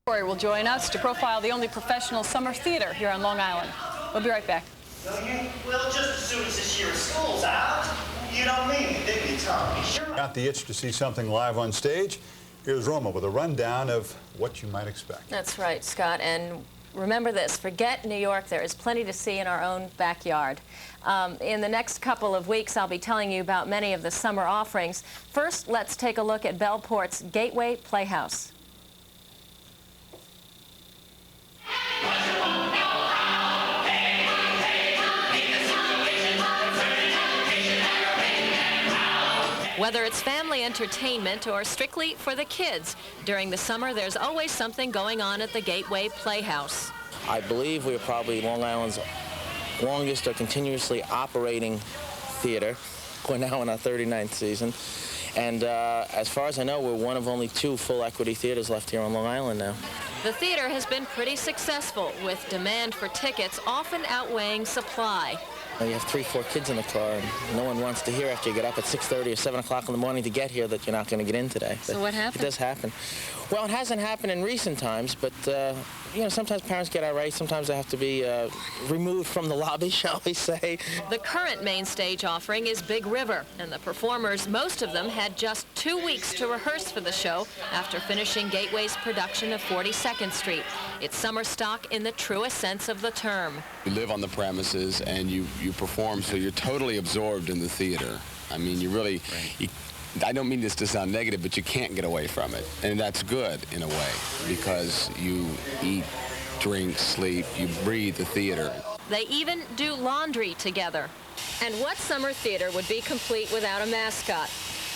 Will join us to profile the only professional summer theater here on Long Island. We'll be right back. Well, just as soon as this year of school's out, you don't mean it, did you, Tommy? Sure. Got the itch to see something live on stage? Here's Roma with a rundown of what you might expect. That's right, Scott. And remember this, forget New York, there is plenty to see in our own backyard. In the next couple of weeks, I'll be telling you about many of the summer offerings. First, let's take a look at Bellport's Gateway Playhouse. Whether it's family entertainment or strictly for the kids, during the summer there's always something going on at the Gateway Playhouse. I believe we're probably Long Island's longest or continuously operating theater. We're now in our 39th season. And as far as I know, we're one of only 2 full equity theaters left here on Long Island now. The theater has been pretty successful, with demand for tickets often outweighing supply. You have 3, 4 kids in the car, and no one wants to hear after you get up at 6:30 or 7 o'clock in the morning to get here that you're not going to get in today. So what happened? It does happen. Well, it hasn't happened in recent times, but, you know, sometimes parents get irate. Sometimes they have to be removed from the lobby, shall we say. The current main stage offering is Big River, and the performers, most of them, had just 2 weeks to rehearse for the show after finishing Gateway's production of 42nd Street. It's summer stock in the truest sense of the term. You live on the premises and you perform, so you're totally absorbed in the theater. I mean, you really, I don't mean this to sound negative, but you can't get away from it. And that's good in a way, because you eat, drink, sleep, you breathe the theater. They even do laundry together. And what summer theater would be complete without a mascot?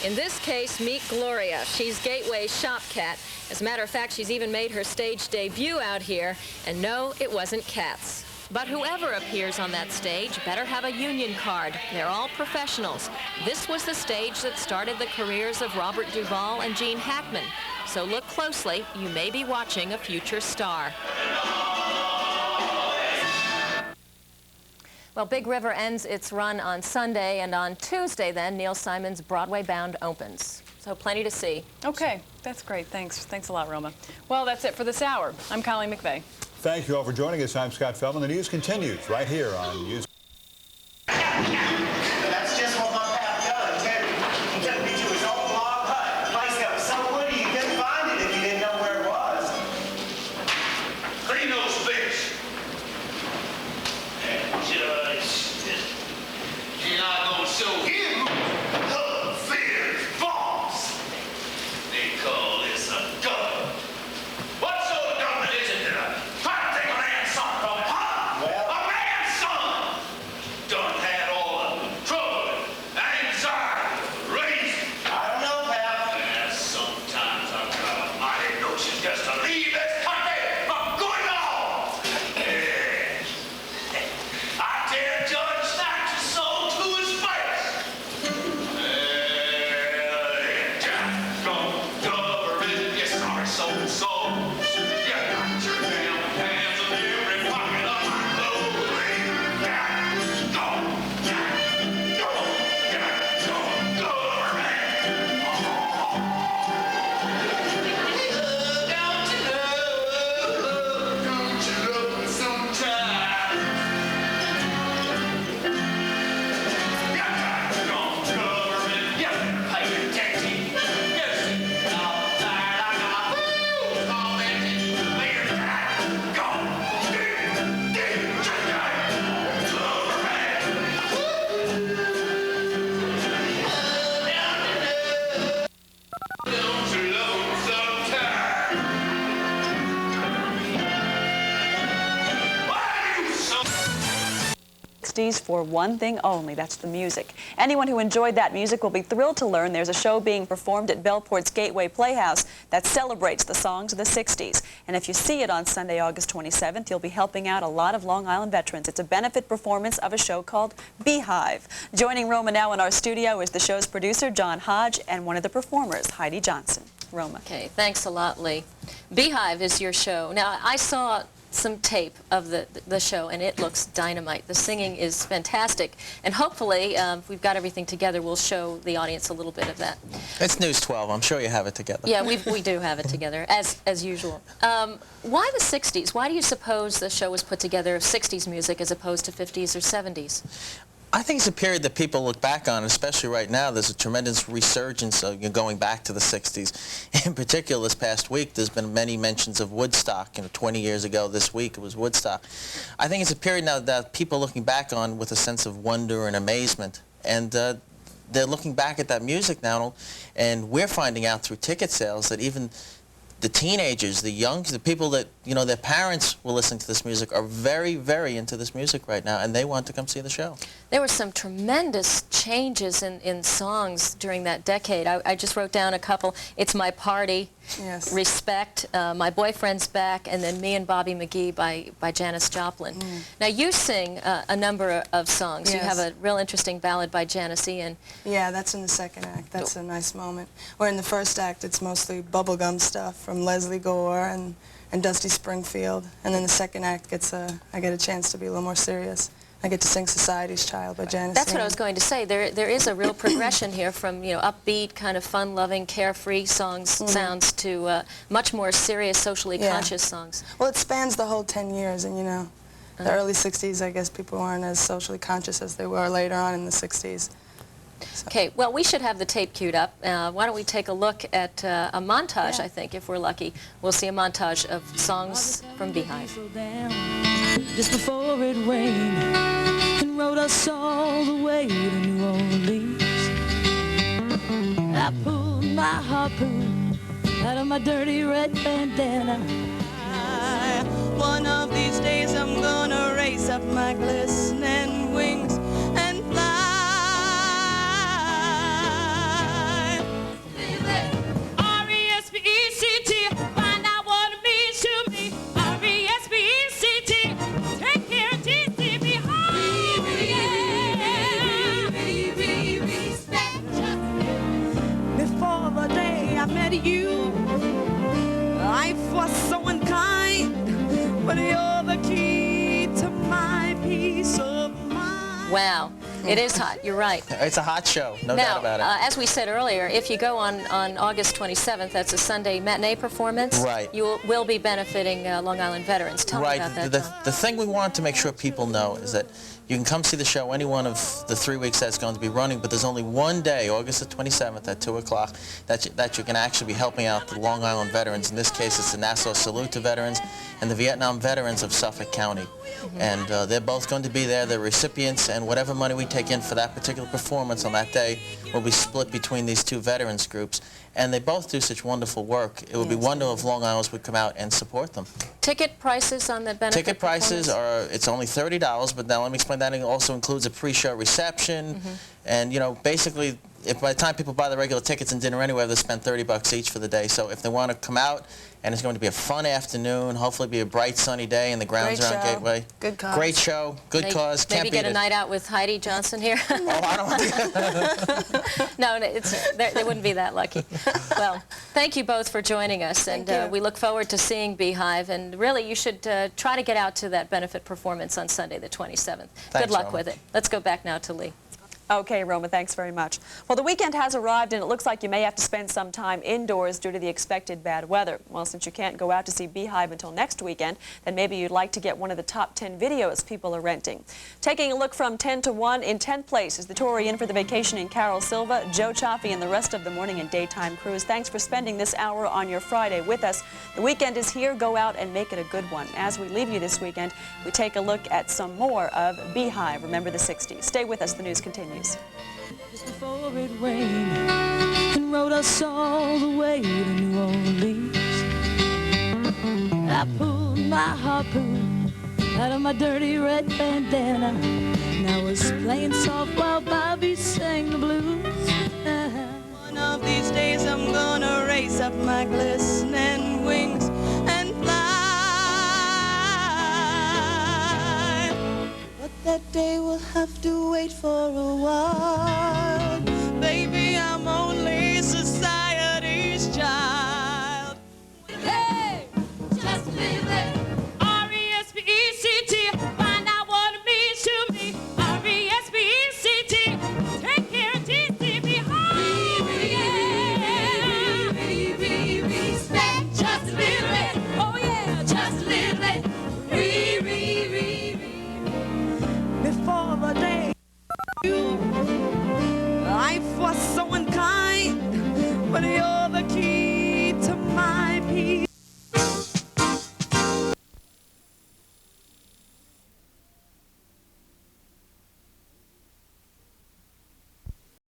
In this case, meet Gloria. She's Gateway's shop cat. As a matter of fact, she's even made her stage debut out here. And no, it wasn't cats. But whoever appears on that stage better have a union card. They're all professionals. This was the stage that started the careers of Robert Duvall and Gene Hackman. So look closely. You may be watching a future star. Well, Big River ends its run on Sunday, and on Tuesday, then, Neil Simon's Broadway Bound opens. So plenty to see. Okay, that's great. Thanks. Thanks a lot, Roma. Well, that's it for this hour. I'm Colleen McVeigh. Thank you all for joining us. I'm Scott Feldman. The news continues right here on News. That's just what my pap does. He took me to his old log hut. The place that was so woody you couldn't find it if you didn't know where it was. Clean those fish. And just, you're not gonna show him the fear's boss. They call this a gun. What sort of government is it that try to take a man's son from him, huh? Well, a man's son done had all the trouble and anxiety raised. I don't know, pal. Yeah, sometimes I've got a mighty notion just to leave this country for good and all. Yeah. I dare Judge snatch his soul to his face. Just don't cover it, you sorry soul. You got your damn hands in every pocket of my clothing. Don't cover me. Don't you love sometime? Don't cover me. You better pay attention. Yes, outside I got fools commenting. Later tonight, go. Don't you love sometime? Why you so 60s for one thing only, that's the music. Anyone who enjoyed that music will be thrilled to learn there's a show being performed at Bellport's Gateway Playhouse that celebrates the songs of the 60s. And if you see it on Sunday, August 27th, you'll be helping out a lot of Long Island veterans. It's a benefit performance of a show called Beehive. Joining Roma now in our studio is the show's producer, John Hodge, and one of the performers, Heidi Johnson. Roma. Okay, thanks a lot, Lee. Beehive is your show. Now, I saw some tape of the show, and it looks dynamite. The singing is fantastic, and hopefully, if we've got everything together, we'll show the audience a little bit of that. It's News 12. I'm sure you have it together. Yeah, we do have it together, as usual. Why the 60s? Why do you suppose the show was put together of 60s music as opposed to 50s or 70s? I think it's a period that people look back on, especially right now. There's a tremendous resurgence of going back to the 60s. In particular, this past week, there's been many mentions of Woodstock. 20 years ago this week, it was Woodstock. I think it's a period now that people are looking back on with a sense of wonder and amazement. And they're looking back at that music now, and we're finding out through ticket sales that even the teenagers, the people that, their parents will listen to this music are very, very into this music right now, and they want to come see the show. There were some tremendous changes in songs during that decade. I just wrote down a couple. It's My Party, Yes. Respect, My Boyfriend's Back, and then Me and Bobby McGee by Janis Joplin. Now, you sing a number of songs. Yes. You have a real interesting ballad by Janis Ian. Yeah, that's in the second act. That's a nice moment. Where in the first act, it's mostly bubblegum stuff from Leslie Gore and Dusty Springfield. And then the second act I get a chance to be a little more serious. I get to sing Society's Child by Janis That's Ian. what I was going to say. There is a real progression here from, upbeat, kind of fun-loving, carefree sounds to much more serious, socially conscious songs. Well, it spans the whole 10 years, and the early 60s, I guess people weren't as socially conscious as they were later on in the 60s. So. Okay, well, we should have the tape queued up. Why don't we take a look at a montage, I think, if we're lucky. We'll see a montage of songs from Beehive. Just before it rained and rode us all the way to New Orleans. I pulled my harpoon out of my dirty red bandana. One of these days I'm gonna race up my glistening wings and fly. R-E-S-P-E-C-T, find out what it means to me. R-E-S-P-E-C-T, take care of T-C behind. Before the day I met you, life was so unkind, but you're the key to my peace of mind. Wow. It is hot. You're right. It's a hot show, no Now, doubt about it. as we said earlier, if you go on August 27th, that's a Sunday matinee performance. Right. You will be benefiting Long Island veterans. Tell me about that. The thing we want to make sure people know is that you can come see the show any one of the 3 weeks that's going to be running, but there's only one day, August the 27th at 2 o'clock, that you can actually be helping out the Long Island veterans. In this case, it's the Nassau Salute to Veterans and the Vietnam Veterans of Suffolk County. And they're both going to be there, the recipients, and whatever money we take in for that particular performance on that day will be split between these two veterans groups. And they both do such wonderful work. It would be wonderful if Long Islanders would come out and support them. Ticket prices on the benefit Ticket prices it's only $30, but now let me explain that. It also includes a pre-show reception. And, basically, if by the time people buy the regular tickets and dinner anyway, they spend $30 each for the day. So if they want to come out, and it's going to be a fun afternoon, hopefully be a bright sunny day in the grounds Great around show. Gateway. Good cause. Great show, good cause, can't Maybe beat get a it. night out with Heidi Johnson here. Oh, I don't No, they wouldn't be that lucky. Well, thank you both for joining us, and we look forward to seeing Beehive. And really, you should try to get out to that benefit performance on Sunday, the 27th. Good luck Roma. with it. Let's go back now to Lee. Okay, Roma, thanks very much. Well, the weekend has arrived, and it looks like you may have to spend some time indoors due to the expected bad weather. Well, since you can't go out to see Beehive until next weekend, then maybe you'd like to get one of the top 10 videos people are renting. Taking a look from 10 to 1, in 10th place is the Tory in for the vacationing Carol Silva, Joe Chaffee, and the rest of the morning and daytime crews. Thanks for spending this hour on your Friday with us. The weekend is here. Go out and make it a good one. As we leave you this weekend, we take a look at some more of Beehive. Remember the 60s. Stay with us. The news continues. Just before it rained and rode us all the way to New Orleans. I pulled my harpoon out of my dirty red bandana, and I was playing soft while Bobby sang the blues. One of these days I'm gonna race up my glistening wings and fly. But that day will have to wait for a while. Baby, I'm only society's child. Hey, just leave it. Life was so unkind, but you're the key